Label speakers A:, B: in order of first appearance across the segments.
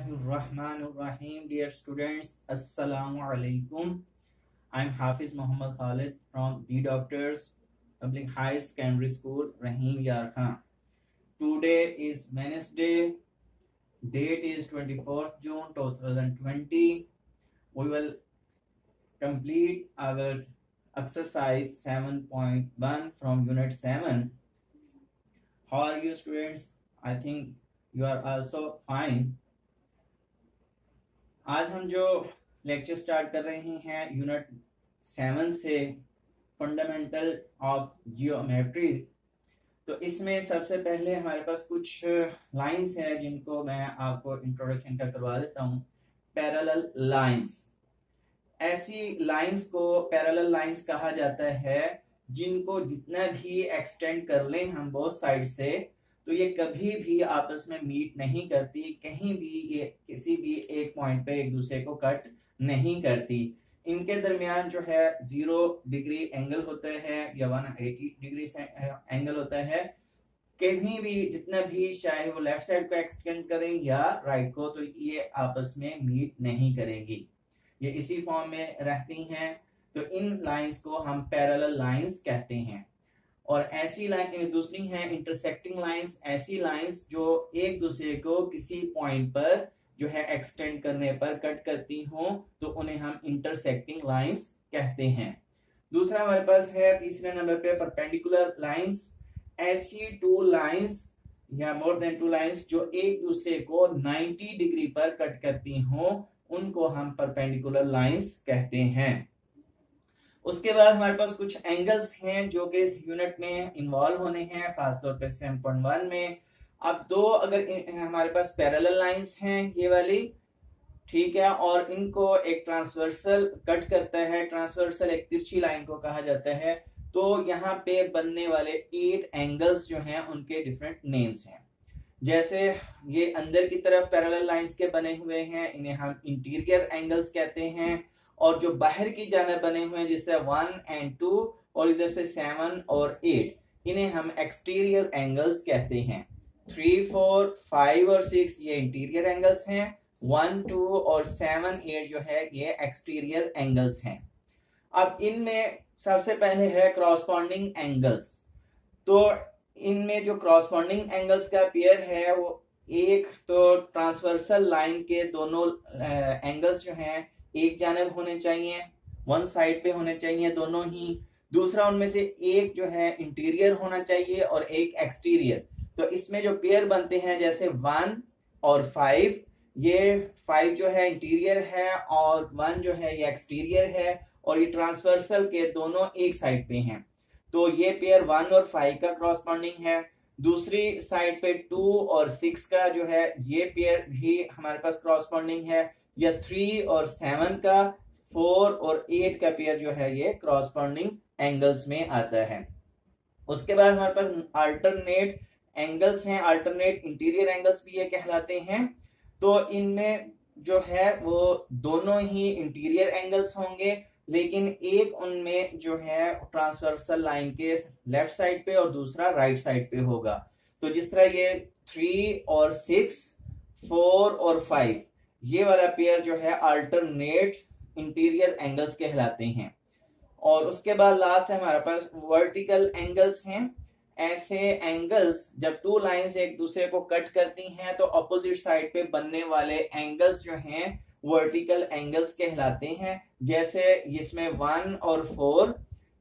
A: Bismillahirrahmanirrahim. Dear students, Assalamu alaikum. I'm Hafiz Muhammad Khalid from The Doctors Public Higher Secondary School, Rahim Yar Khan. Today is Wednesday. Date is 24th June 2020. We will complete our exercise 7.1 from Unit 7. How are you, students? I think you are also fine. आज हम जो lecture start कर रहे हैं unit 7 से fundamental of geometry, तो इसमें सबसे पहले हमारे पास कुछ लाइंस है जिनको मैं आपको इंट्रोडक्शन का करवा देता हूं। पैरेलल लाइंस, ऐसी लाइंस को पैरेलल लाइंस कहा जाता है जिनको जितना भी एक्सटेंड कर लें हम बोथ साइड से, तो ये कभी भी आपस में मीट नहीं करती, कहीं भी ये किसी भी एक पॉइंट पे एक दूसरे को कट नहीं करती। इनके दरमियान जो है 0 डिग्री एंगल होता है या 180 डिग्री एंगल होता है। कहीं भी जितना भी चाहे वो लेफ्ट साइड को एक्सटेंड करें या राइट को, तो ये आपस में मीट नहीं करेंगी, ये इसी फॉर्म में रहती हैं। तो इन लाइंस को हम पैरेलल लाइंस कहते हैं। और ऐसी लाइन दूसरी है इंटरसेक्टिंग लाइंस, ऐसी लाइंस जो एक दूसरे को किसी पॉइंट पर जो है एक्सटेंड करने पर कट करती हो, तो उन्हें हम इंटरसेक्टिंग लाइंस कहते हैं। दूसरा हमारे पास है तीसरे नंबर पे परपेंडिकुलर लाइंस। ऐसी टू लाइंस या मोर देन टू लाइंस जो एक दूसरे को 90 डिग्री पर कट करती हो, उनको हम परपेंडिकुलर लाइंस कहते हैं। उसके बाद हमारे पास कुछ एंगल्स हैं जो कि इस यूनिट में इन्वॉल्व होने हैं, खासतौर पर 7.1 में। अब दो अगर हमारे पास पैरेलल लाइंस हैं ये वाली, ठीक है, और इनको एक ट्रांसवर्सल कट करता है, ट्रांसवर्सल एक तिरछी लाइन को कहा जाता है, तो यहाँ पे बनने वाले 8 एंगल्स जो हैं उनके डिफरेंट नेम्स हैं। जैसे ये अंदर की तरफ पैरेलल लाइंस के बने हुए हैं, इन्हें हम इंटीरियर एंगल्स कहते हैं, और जो बाहर की जाने बने हुए हैं जिससे 1 और 2 और इधर से 7 और 8, इन्हें हम एक्सटीरियर एंगल्स कहते हैं। 3, 4, 5 और 6 ये इंटीरियर एंगल्स हैं, 1, 2 और 7, 8 जो है ये एक्सटीरियर एंगल्स हैं। अब इनमें सबसे पहले है क्रॉसपॉन्डिंग एंगल्स। तो इनमें जो क्रॉसपॉन्डिंग एंगल्स का पेयर है वो एक तो ट्रांसवर्सल लाइन के दोनों एंगल्स जो हैं एक जानब होने चाहिए, वन साइड पे होने चाहिए दोनों ही। दूसरा उनमें से एक जो है इंटीरियर होना चाहिए और एक एक्सटीरियर। तो इसमें जो पेयर बनते हैं जैसे 1 और 5, ये 5 जो है इंटीरियर है और 1 जो है ये एक्सटीरियर है, और ये ट्रांसवर्सल के दोनों एक साइड पे हैं, तो ये पेयर 1 और 5 का क्रॉसपॉन्डिंग है। दूसरी साइड पे 2 और 6 का जो है ये पेयर भी हमारे पास क्रॉसपॉन्डिंग है, या 3 और 7 का, 4 और 8 का पेयर जो है ये क्रॉसपॉन्डिंग एंगल्स में आता है। उसके बाद हमारे पास अल्टरनेट एंगल्स हैं, अल्टरनेट इंटीरियर एंगल्स भी ये कहलाते हैं। तो इनमें जो है वो दोनों ही इंटीरियर एंगल्स होंगे, लेकिन एक उनमें जो है ट्रांसवर्सल लाइन के लेफ्ट साइड पे और दूसरा राइट साइड पे होगा। तो जिस तरह ये 3 और 6, 4 और 5, ये वाला पेयर जो है अल्टरनेट इंटीरियर एंगल्स कहलाते हैं। और उसके बाद लास्ट है हमारे पास वर्टिकल एंगल्स हैं। ऐसे एंगल्स जब टू लाइंस एक दूसरे को कट करती हैं तो ऑपोजिट साइड पे बनने वाले एंगल्स जो हैं वर्टिकल एंगल्स कहलाते हैं। जैसे इसमें 1 और 4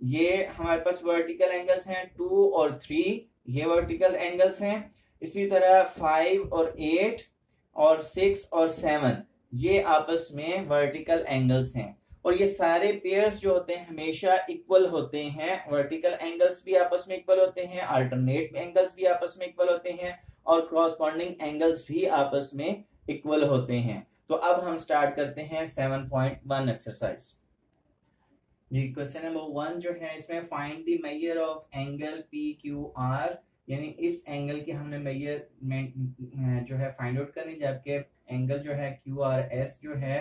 A: ये हमारे पास वर्टिकल एंगल्स हैं, 2 और 3 ये वर्टिकल एंगल्स हैं। इसी तरह 5 और 8 और 6 और 7 ये आपस में वर्टिकल एंगल्स हैं। और ये सारे पेयर्स जो होते हैं हमेशा इक्वल होते हैं, वर्टिकल एंगल्स भी आपस में इक्वल होते हैं, अल्टरनेट एंगल्स भी आपस में इक्वल होते हैं, और क्रॉसपॉन्डिंग एंगल्स भी आपस में इक्वल होते हैं। तो अब हम स्टार्ट करते हैं 7.1 एक्सरसाइज जी। क्वेश्चन नंबर 1 जो है इसमें find the measure of angle PQR, यानी इस एंगल की हमने मेजरमेंट जो है फाइंड आउट करनी, जबकि एंगल जो है QRS जो है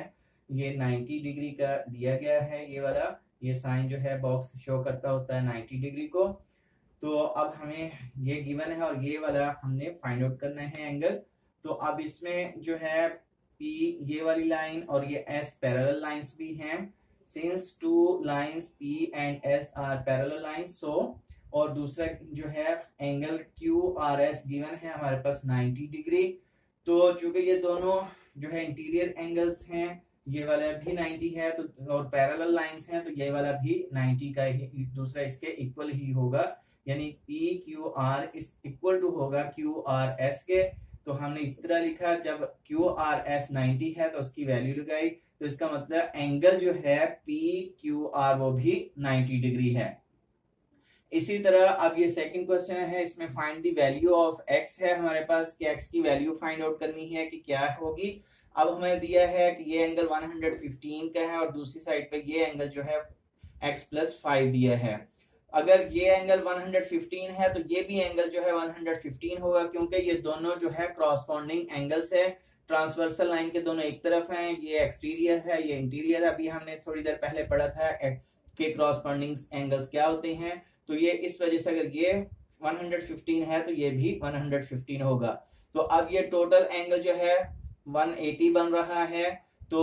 A: ये 90 डिग्री का दिया गया है। ये वाला ये साइन जो है बॉक्स शो करता होता है 90 डिग्री को। तो अब हमें ये गिवन है और ये वाला हमने फाइंड आउट करना है एंगल। तो अब इसमें जो है P ये वाली लाइन और ये S पैरेलल लाइंस भी हैं। Since two lines P and S are parallel lines, so और दूसरा जो है एंगल QRS गिवन है हमारे पास 90 डिग्री। तो चूंकि ये दोनों जो है इंटीरियर एंगल्स हैं, ये वाला भी 90 है तो और पैरेलल लाइंस हैं, तो ये वाला भी 90 का ही दूसरा इसके इक्वल ही होगा, यानी PQR इस इक्वल टू होगा QRS के। तो हमने इस तरह लिखा, जब QRS 90 है तो उसकी वैल्यू लगाई, तो इसका मतलब एंगल जो है PQR वो भी 90 डिग्री है। इसी तरह अब ये सेकंड क्वेश्चन है, इसमें find the value of x है हमारे पास, कि x की वैल्यू फाइंड आउट करनी है कि क्या होगी। अब हमें दिया है कि ये एंगल 115 का है और दूसरी साइड पे ये एंगल जो है x + 5 दिया है। अगर ये एंगल 115 है तो ये भी एंगल जो है 115 होगा, क्योंकि ये दोनों जो है क्रॉसपोंडिंग एंगल्स है, ट्रांसवर्सल लाइन के दोनों एक तरफ हैं, ये एक्सटीरियर है ये इंटीरियर। अभी हमने थोड़ी देर पहले पढ़ा था कि क्रॉसपोंडिंग एंगल्स क्या होते हैं, तो ये इस वजह से अगर ये 115 है तो ये भी 115 होगा। तो अब ये टोटल एंगल जो है 180 बन रहा है, तो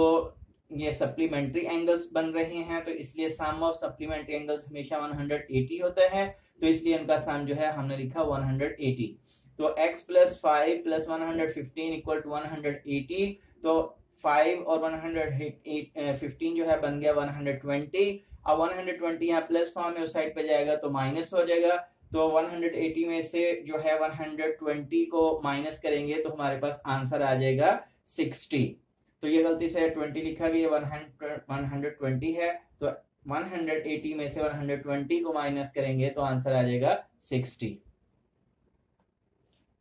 A: ये सप्लीमेंट्री एंगल्स बन रहे हैं, तो इसलिए सम ऑफ सप्लीमेंट्री एंगल्स हमेशा 180 होता है, तो इसलिए इनका सम जो है हमने लिखा 180। तो x + 5 + 115 = 180, तो 5 और 115 जो है बन गया 120। अब 120 यहाँ प्लस फॉर्म में उस साइड पे जाएगा तो माइनस हो जाएगा, तो 180 में से जो है 120 को माइनस करेंगे तो हमारे पास आंसर आ जाएगा 60। तो ये गलती से 20 लिखा गया, 120 है, तो 180 में से 120 को माइनस करेंगे तो आंसर आ जाएगा 60।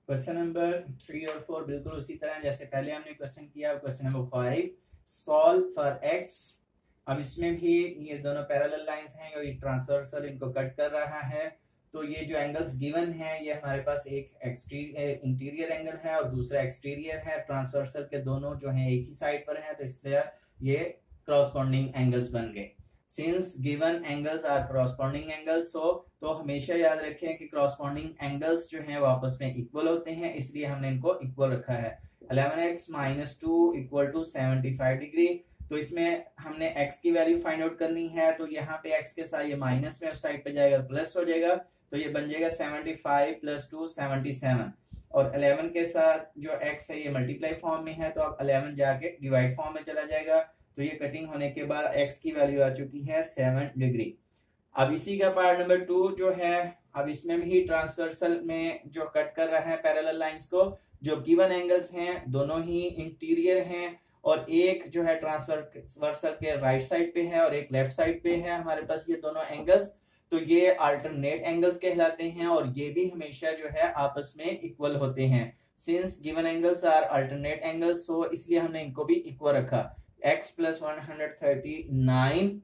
A: क्वेश्चन नंबर 3 और 4 बिल्कुल उसी तरह जैसे पहले हमने क्वेश्चन किया। Question number 5, solve for x। अब इसमें भी ये दोनों पैरेलल लाइंस हैं और ये ट्रांसवर्सल इनको कट कर रहा है। तो ये जो एंगल्स गिवन है ये हमारे पास एक इंटीरियर एंगल है और दूसरा एक्सटीरियर है। ट्रांसवर्सल के दोनों जो हैं एक ही साइड पर हैं, तो इसलिए ये क्रॉसपोंडिंग एंगल्स बन गए। Since given angles are corresponding angles, so तो हमेशा याद रखें कि क्रॉसपोंडिंग एंगल्स जो हैं वो आपस में इक्वल होते हैं, इसलिए हमने इनको इक्वल रखा है। 11x - 2 = 75 degree. तो इसमें हमने x की वैल्यू फाइंड आउट करनी है, तो यहाँ पे x के साथ ये माइनस में उस साइड पे जाएगा प्लस हो जाएगा, तो ये बन जाएगा 75 + 2 77। और 11 के साथ जो x है ये मल्टीप्लाई फॉर्म में है, तो अब 11 जाके डिवाइड फॉर्म में चला जाएगा, तो ये कटिंग होने के बाद x की वैल्यू आ चुकी है 7 डिग्री। अब इसी का पार्ट नंबर 2 जो है, अब इसमें भी ट्रांसवर्सल में जो कट कर रहा है पैरेलल लाइंस को, जो गिवन एंगल्स हैं दोनों ही इंटीरियर हैं और एक जो है ट्रांसवर्सल के राइट साइड पे है और एक लेफ्ट साइड पे है हमारे पास ये दोनों एंगल्स, तो ये अल्टरनेट एंगल्स कहलाते हैं और ये भी हमेशा जो है आपस में इक्वल होते हैं। Since given angles are alternate angles, so इसलिए हमने इनको भी इक्वल रखा। x + 139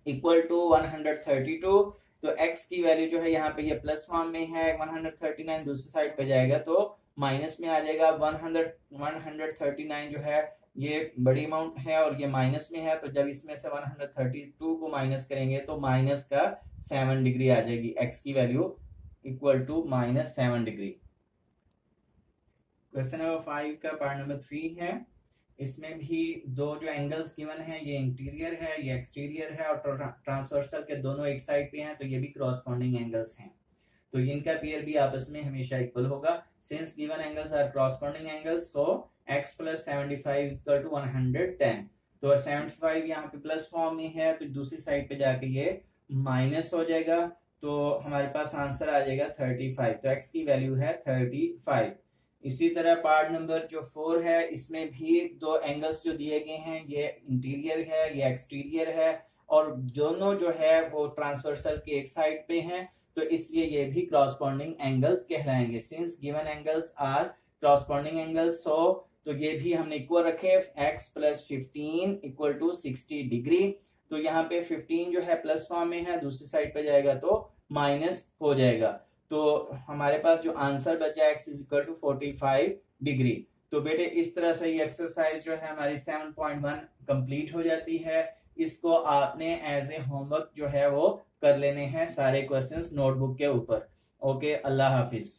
A: = 132। तो x की वैल्यू जो है यहाँ पे ये प्लस फॉर्म में है, 139 दूसरी साइड पे जाएगा तो माइनस में आ जाएगा। 139 जो है ये बड़ी अमाउंट है और ये माइनस में है, तो जब इसमें से 132 को माइनस करेंगे तो माइनस का 7 डिग्री आ जाएगी। x की वैल्यू = -7 डिग्री। क्वेश्चन नंबर 5 का पार्ट नंबर 3 है। इसमें भी दो जो एंगल्स गिवन है, ये इंटीरियर है ये एक्सटीरियर है और ट्रांसवर्सल के दोनों एक साइड पे हैं, तो ये भी क्रॉसपोंडिंग एंगल्स हैं, तो इनका पेयर भी आपस में हमेशा इक्वल होगा। Since given angles are corresponding angles, so x + 75 = 110। तो 75 यहाँ पे प्लस फॉर्म में है, तो दूसरी साइड पे जाके ये माइनस हो जाएगा, तो हमारे पास आंसर आ जाएगा 35। तो x की वैल्यू है 35। इसी तरह पार्ट नंबर जो 4 है, इसमें भी दो एंगल्स जो दिए गए हैं, ये इंटीरियर है ये एक्सटीरियर है और दोनों जो है वो ट्रांसवर्सल के एक साइड पे हैं, तो इसलिए ये भी क्रॉसपोंडिंग एंगल्स कहलाएंगे। Since given angles are corresponding angles, so तो ये भी हमने इक्वल रखे। x + 15 = 60 degree. तो यहाँ पे 15 जो है प्लस फॉर्म में है, दूसरी साइड पे जाएगा तो माइनस हो जाएगा, तो हमारे पास जो आंसर बचा x = 45 डिग्री। तो बेटे इस तरह से ये एक्सरसाइज जो है हमारी 7.1 कंप्लीट हो जाती है। इसको आपने एज ए होमवर्क जो है वो कर लेने हैं सारे क्वेश्चंस नोटबुक के ऊपर। ओके, अल्लाह हाफिज।